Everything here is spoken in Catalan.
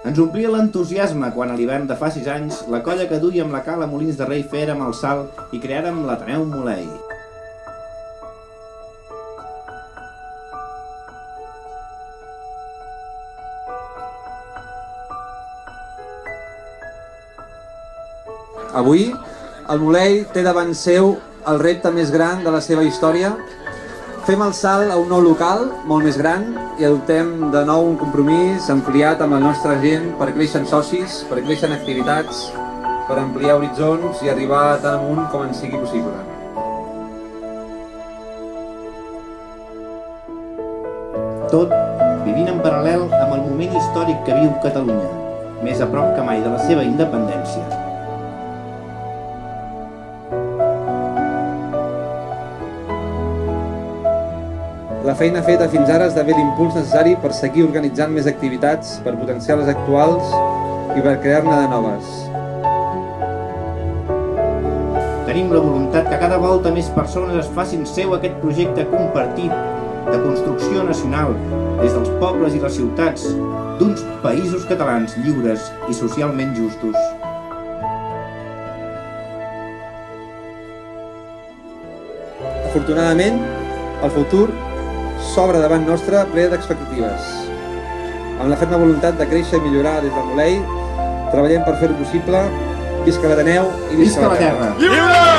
Ens omplia l'entusiasme quan a l'hivern de fa 6 anys la colla que duia amb la cala Molins de Rei férem el salt i creàrem l'Ateneu Molei. Avui, el Molei té davant seu el repte més gran de la seva història. Fem el salt a un nou local, molt més gran, i adoptem de nou un compromís ampliat amb la nostra gent per créixer en socis, per créixer en activitats, per ampliar horitzons i arribar tan amunt com ens sigui possible. Tot vivint en paral·lel amb el moment històric que viu Catalunya, més a prop que mai de la seva independència. La feina feta fins ara esdevé l'impuls necessari per seguir organitzant més activitats, per potenciar les actuals i per crear-ne de noves. Tenim la voluntat que cada volta més persones es facin seu aquest projecte compartit de construcció nacional des dels pobles i les ciutats d'uns països catalans lliures i socialment justos. Afortunadament, el futur s'obre davant nostre ple d'expectatives. Amb la ferma voluntat de créixer i millorar des del Molei, treballem per fer-ho possible. Visca l'Ateneu i visca la terra! Lliure!